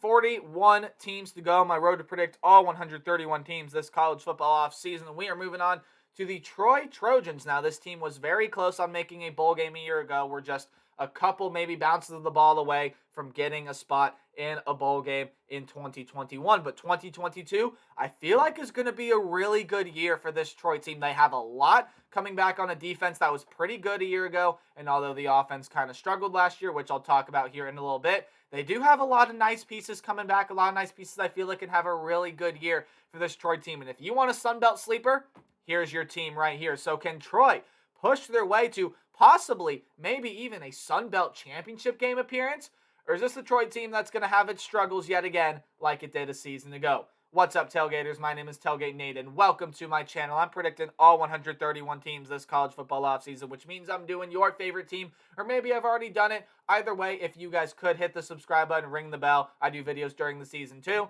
41 teams to go. My road to predict all 131 teams this college football off season. We are moving on to the Troy Trojans. Now, this team was very close on making a bowl game a year ago. We're just a couple maybe bounces of the ball away from getting a spot in a bowl game in 2021. But 2022, I feel like is going to be a really good year for this Troy team. They have a lot coming back on a defense that was pretty good a year ago. And although the offense kind of struggled last year, which I'll talk about here in a little bit, they do have a lot of nice pieces coming back. A lot of nice pieces I feel like can have a really good year for this Troy team. And if you want a Sun Belt sleeper, here's your team right here. So can Troy push their way to possibly maybe even a Sun Belt championship game appearance? Or is this the Troy team that's going to have its struggles yet again like it did a season ago? What's up, Tailgaters? My name is Tailgate Nate, and welcome to my channel. I'm predicting all 131 teams this college football offseason, which means I'm doing your favorite team, or maybe I've already done it. Either way, if you guys could hit the subscribe button, ring the bell. I do videos during the season too.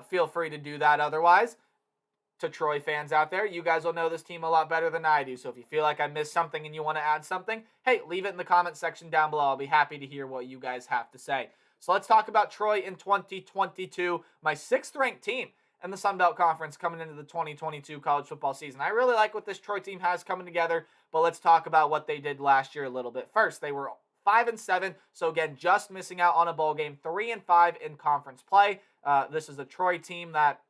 Feel free to do that otherwise. To Troy fans out there, you guys will know this team a lot better than I do. So if you feel like I missed something and you want to add something, hey, leave it in the comment section down below. I'll be happy to hear what you guys have to say. So let's talk about Troy in 2022, my 6th-ranked team in the Sun Belt Conference coming into the 2022 college football season. I really like what this Troy team has coming together, but let's talk about what they did last year a little bit. First, they were 5-7, so again, just missing out on a bowl game, 3-5 in conference play. This is a Troy team that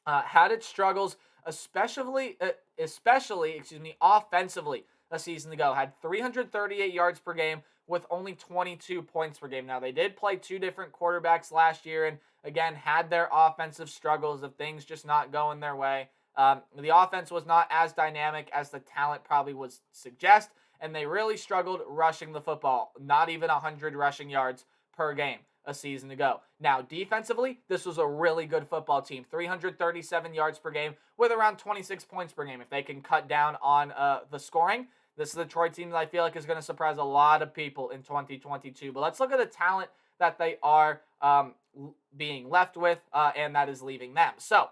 had its struggles, especially offensively a season ago. Had 338 yards per game with only 22 points per game. Now, they did play 2 different quarterbacks last year and, again, had their offensive struggles of things just not going their way. The offense was not as dynamic as the talent probably would suggest, and they really struggled rushing the football. Not even 100 rushing yards per game a season ago. Now, defensively, this was a really good football team. 337 yards per game with around 26 points per game. If they can cut down on the scoring, this is the Troy team that I feel like is going to surprise a lot of people in 2022. But let's look at the talent that they are being left with and that is leaving them. So,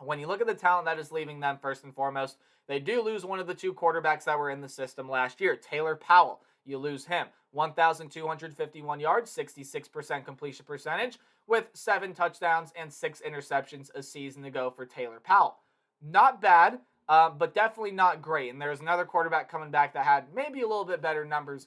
when you look at the talent that is leaving them, first and foremost, they do lose one of the 2 quarterbacks that were in the system last year, Taylor Powell. You lose him. 1,251 yards, 66% completion percentage, with 7 touchdowns and 6 interceptions a season ago for Taylor Powell. Not bad, but definitely not great. And there's another quarterback coming back that had maybe a little bit better numbers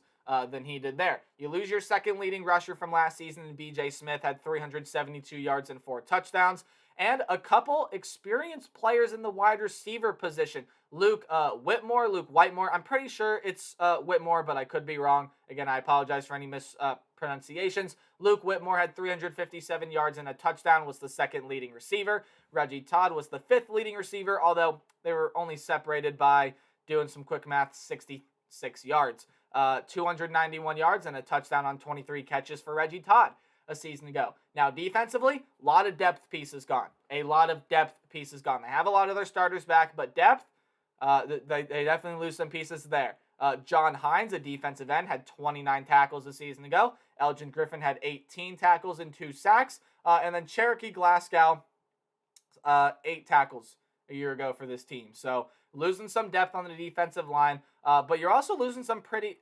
than he did there. You lose your second leading rusher from last season, and B.J. Smith had 372 yards and 4 touchdowns. And a couple experienced players in the wide receiver position. Luke Whitmore. I'm pretty sure it's Whitmore, but I could be wrong. Again, I apologize for any mispronunciations. Luke Whitmore had 357 yards and a touchdown, was the 2nd leading receiver. Reggie Todd was the 5th leading receiver, although they were only separated by, doing some quick math, 66 yards. 291 yards and a touchdown on 23 catches for Reggie Todd a season ago. Now, defensively, a lot of depth pieces gone. They have a lot of their starters back, but depth, they definitely lose some pieces there. John Hines, a defensive end, had 29 tackles a season ago. Elgin Griffin had 18 tackles and 2 sacks. And then Cherokee Glasgow, 8 tackles a year ago for this team. So losing some depth on the defensive line, but you're also losing some pretty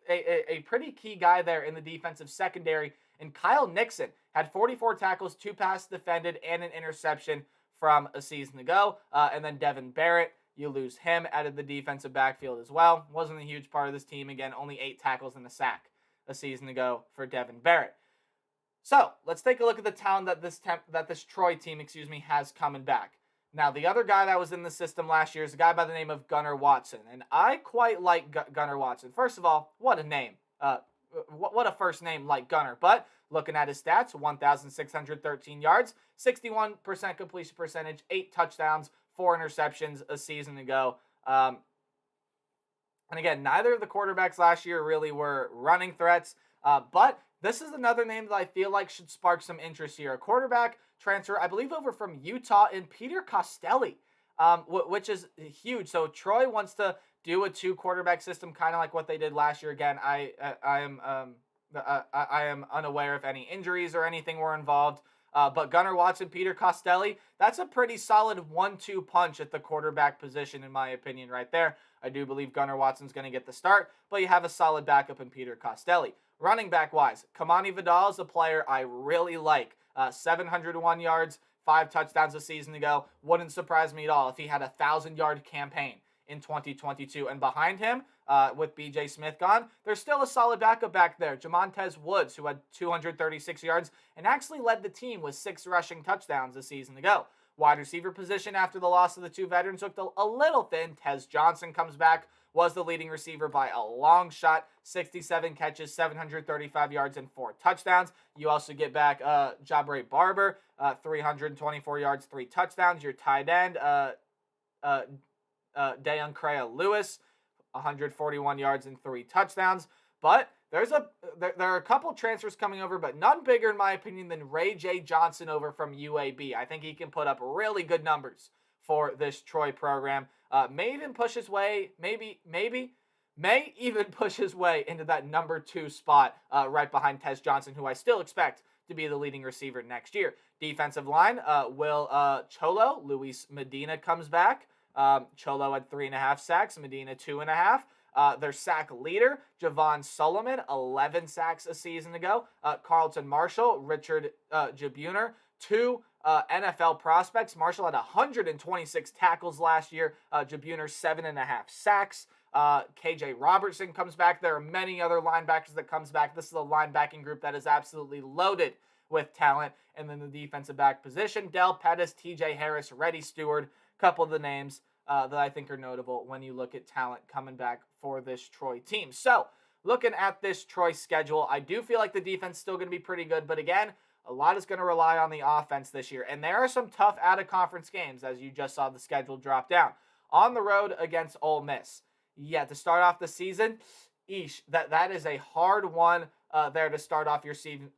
key guy there in the defensive secondary. And Kyle Nixon had 44 tackles, 2 passes defended, and an interception from a season ago. And then Devin Barrett, you lose him out of the defensive backfield as well. Wasn't a huge part of this team. Again, only 8 tackles and a sack a season ago for Devin Barrett. So let's take a look at the talent that this Troy team, has coming back. Now, the other guy that was in the system last year is a guy by the name of Gunnar Watson. And I quite like Gunnar Watson. First of all, what a name. What a first name like Gunnar. But looking at his stats, 1,613 yards, 61% completion percentage, 8 touchdowns, 4 interceptions a season ago. And again, neither of the quarterbacks last year really were running threats. But this is another name that I feel like should spark some interest here. A quarterback transfer, I believe, over from Utah in Peter Costelli, which is huge. So Troy wants to do a 2-quarterback system, kind of like what they did last year. Again, I am unaware if any injuries or anything were involved. But Gunnar Watson, Peter Costelli, that's a pretty solid 1-2 punch at the quarterback position, in my opinion, right there. I do believe Gunnar Watson's going to get the start, but you have a solid backup in Peter Costelli. Running back-wise, Kamani Vidal is a player I really like. 701 yards, 5 touchdowns a season ago. Wouldn't surprise me at all if he had a 1,000-yard campaign in 2022. And behind him, with B.J. Smith gone, there's still a solid backup back there. Jamontez Woods, who had 236 yards and actually led the team with 6 rushing touchdowns a season ago. Wide receiver position after the loss of the 2 veterans looked a little thin. Tez Johnson comes back, was the leading receiver by a long shot. 67 catches, 735 yards, and 4 touchdowns. You also get back Jabre Barber, 324 yards, 3 touchdowns. Your tight end, Deon Crea Lewis, 141 yards and 3 touchdowns. But there are a couple transfers coming over, but none bigger, in my opinion, than Ray J. Johnson over from UAB. I think he can put up really good numbers for this Troy program. May even push his way, may even push his way into that number 2 spot right behind Tez Johnson, who I still expect to be the leading receiver next year. Defensive line, Cholo, Luis Medina comes back. Cholo had 3.5 sacks, Medina 2.5. Their sack leader, Javon Solomon, 11 sacks a season ago. Carlton Marshall, Richard Jabuner, 2 NFL prospects. Marshall had 126 tackles last year. Jabuner, 7.5 sacks. KJ Robertson comes back. There are many other linebackers that comes back. This is a linebacking group that is absolutely loaded with talent. And then the defensive back position, Del Pettis, TJ Harris, Reddy Stewart, couple of the names that I think are notable when you look at talent coming back for this Troy team. So, looking at this Troy schedule, I do feel like the defense is still going to be pretty good, but again, a lot is going to rely on the offense this year. And there are some tough out-of-conference games, as you just saw the schedule drop down. On the road against Ole Miss. Yeah, to start off the season, that is a hard one there to start off your season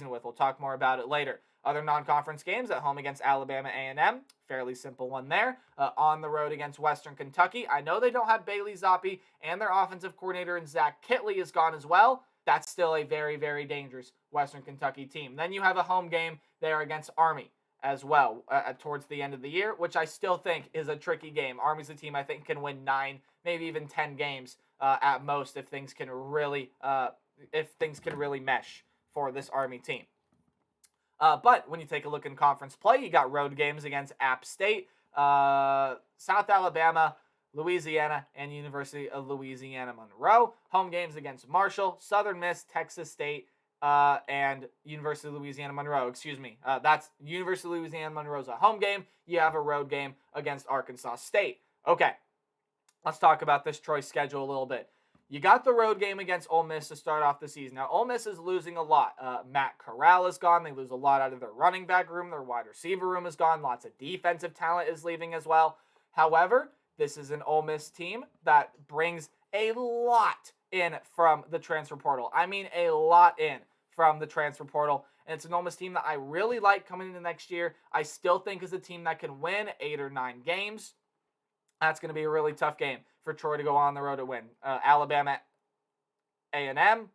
with. We'll talk more about it later. Other non-conference games, at home against Alabama A&M. Fairly simple one there. On the road against Western Kentucky. I know they don't have Bailey Zappi, and their offensive coordinator and Zach Kitley is gone as well. That's still a very, very dangerous Western Kentucky team. Then you have a home game there against Army as well towards the end of the year, which I still think is a tricky game. Army's a team I think can win 9, maybe even 10 games at most if things can really mesh for this Army team. But when you take a look in conference play, you got road games against App State, South Alabama, Louisiana, and University of Louisiana Monroe. Home games against Marshall, Southern Miss, Texas State, and University of Louisiana Monroe. That's University of Louisiana Monroe's a home game. You have a road game against Arkansas State. Okay, let's talk about this Troy schedule a little bit. You got the road game against Ole Miss to start off the season. Now, Ole Miss is losing a lot. Matt Corral is gone. They lose a lot out of their running back room. Their wide receiver room is gone. Lots of defensive talent is leaving as well. However, this is an Ole Miss team that brings a lot in from the transfer portal. I mean a lot in from the transfer portal. And it's an Ole Miss team that I really like coming into next year. I still think is a team that can win 8 or 9 games. That's going to be a really tough game for Troy to go on the road to win. Alabama A&M,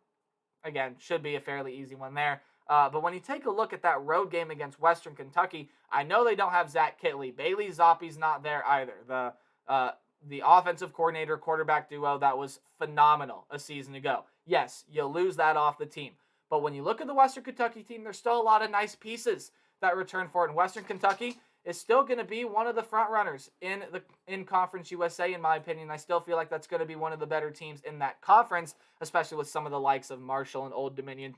again, should be a fairly easy one there. But when you take a look at that road game against Western Kentucky, I know they don't have Zach Kitley. Bailey Zappi's not there either. The offensive coordinator quarterback duo that was phenomenal a season ago. Yes, you lose that off the team. But when you look at the Western Kentucky team, there's still a lot of nice pieces that return for it. And Western Kentucky is still going to be one of the front runners in Conference USA, in my opinion. I still feel like that's going to be one of the better teams in that conference, especially with some of the likes of Marshall and Old Dominion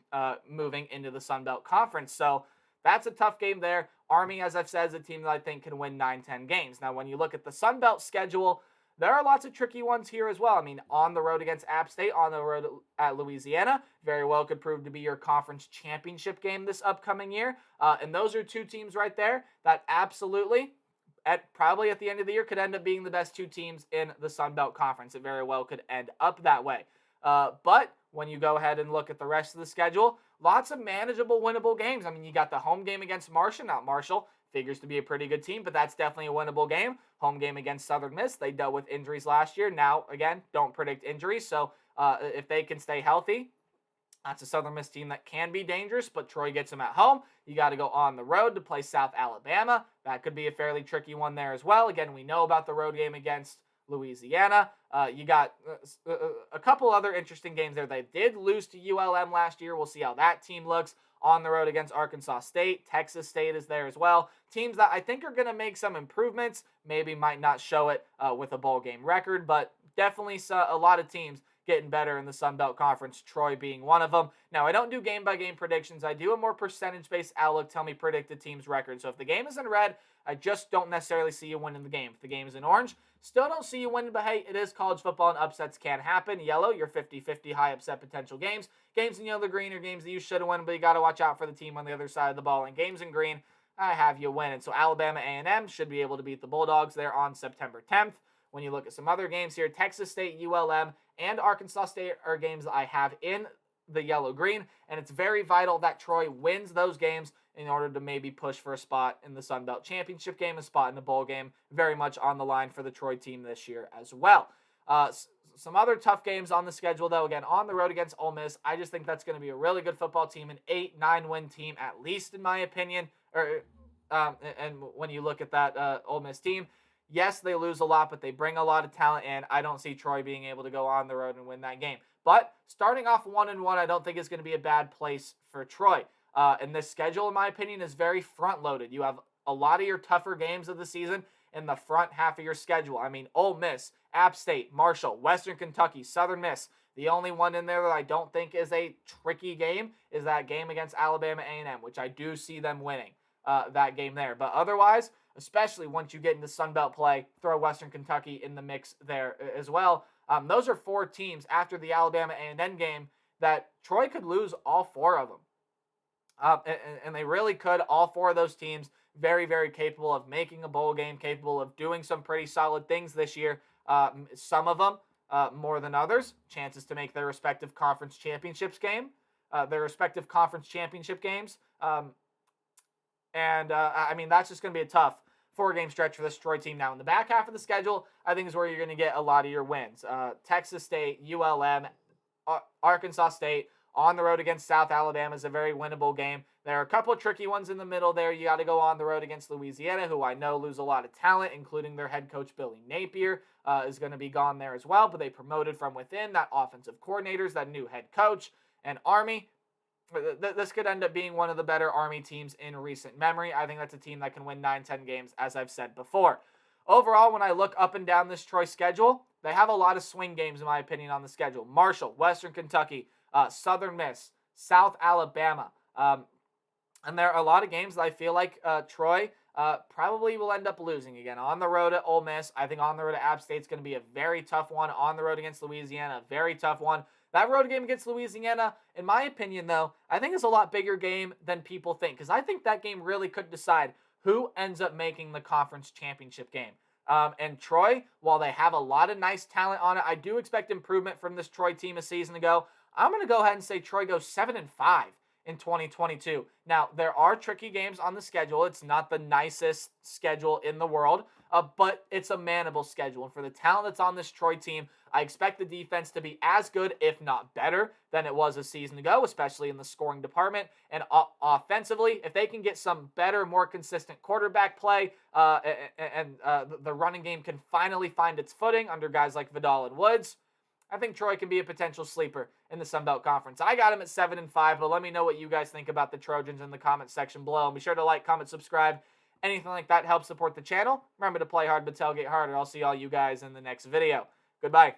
moving into the Sun Belt Conference. So that's a tough game there. Army, as I've said, is a team that I think can win 9-10 games. Now, when you look at the Sun Belt schedule, there are lots of tricky ones here as well. I mean, on the road against App State, on the road at Louisiana, very well could prove to be your conference championship game this upcoming year. And those are 2 teams right there that absolutely, probably at the end of the year, could end up being the best 2 teams in the Sun Belt Conference. It very well could end up that way. But when you go ahead and look at the rest of the schedule, lots of manageable, winnable games. I mean, you got the home game against Marshall. Now, Marshall figures to be a pretty good team, but that's definitely a winnable game. Home game against Southern Miss. They dealt with injuries last year. Now, again, don't predict injuries. So if they can stay healthy, that's a Southern Miss team that can be dangerous, but Troy gets them at home. You got to go on the road to play South Alabama. That could be a fairly tricky one there as well. Again, we know about the road game against Louisiana. You got a couple other interesting games there. They did lose to ULM last year. We'll see how that team looks on the road against Arkansas State. Texas State is there as well. Teams that I think are going to make some improvements, maybe might not show it with a bowl game record, but definitely a lot of teams getting better in the Sun Belt Conference, Troy being one of them. Now, I don't do game-by-game predictions. I do a more percentage-based outlook, tell me predict the team's record. So if the game is in red, I just don't necessarily see you winning the game. If the game is in orange, still don't see you winning, but hey, it is college football and upsets can happen. Yellow, your 50-50 high upset potential games. Games in yellow, green are games that you should have won, but you got to watch out for the team on the other side of the ball. And games in green, I have you winning. So Alabama A&M should be able to beat the Bulldogs there on September 10th. When you look at some other games here, Texas State, ULM, and Arkansas State are games that I have in the yellow-green, and it's very vital that Troy wins those games in order to maybe push for a spot in the Sun Belt Championship game, a spot in the bowl game, very much on the line for the Troy team this year as well. Some other tough games on the schedule, though. Again, on the road against Ole Miss, I just think that's going to be a really good football team, an 8-9 win team at least, in my opinion. And when you look at that Ole Miss team, yes, they lose a lot, but they bring a lot of talent, and I don't see Troy being able to go on the road and win that game. But starting off 1-1, I don't think is going to be a bad place for Troy. And this schedule, in my opinion, is very front-loaded. You have a lot of your tougher games of the season in the front half of your schedule. I mean, Ole Miss, App State, Marshall, Western Kentucky, Southern Miss. The only one in there that I don't think is a tricky game is that game against Alabama A&M, which I do see them winning that game there. But otherwise, especially once you get into Sun Belt play, throw Western Kentucky in the mix there as well. Those are four teams after the Alabama A&M game that Troy could lose all four of them. And they really could. All four of those teams very, very capable of making a bowl game, capable of doing some pretty solid things this year. Some of them more than others. Chances to make their respective conference championships game, their respective conference championship games. I mean, that's just going to be a tough four-game stretch for this Troy team. Now, in the back half of the schedule, I think is where you're going to get a lot of your wins. Texas State, ULM, Arkansas State, on the road against South Alabama is a very winnable game. There are a couple of tricky ones in the middle there. You got to go on the road against Louisiana, who I know lose a lot of talent, including their head coach, Billy Napier, is going to be gone there as well. But they promoted from within, that offensive coordinators, that new head coach, and Army. This could end up being one of the better Army teams in recent memory. I think that's a team that can win 9-10 games, as I've said before. Overall, when I look up and down this Troy schedule, they have a lot of swing games, in my opinion, on the schedule. Marshall, Western Kentucky, Southern Miss, South Alabama. And there are a lot of games that I feel like Troy probably will end up losing again. On the road at Ole Miss, I think on the road at App State is going to be a very tough one. On the road against Louisiana, a very tough one. That road game against Louisiana, in my opinion, though, I think is a lot bigger game than people think. Because I think that game really could decide who ends up making the conference championship game. And Troy, while they have a lot of nice talent on it, I do expect improvement from this Troy team a season ago. I'm going to go ahead and say Troy goes 7-5 in 2022. Now, there are tricky games on the schedule. It's not the nicest schedule in the world, but it's a manageable schedule. And for the talent that's on this Troy team, I expect the defense to be as good, if not better, than it was a season ago, especially in the scoring department. And offensively, if they can get some better, more consistent quarterback play, and the running game can finally find its footing under guys like Vidal and Woods, I think Troy can be a potential sleeper in the Sun Belt Conference. I got him at 7-5, but let me know what you guys think about the Trojans in the comment section below. And be sure to like, comment, subscribe. Anything like that helps support the channel. Remember to play hard but tailgate harder. I'll see all you guys in the next video. Goodbye.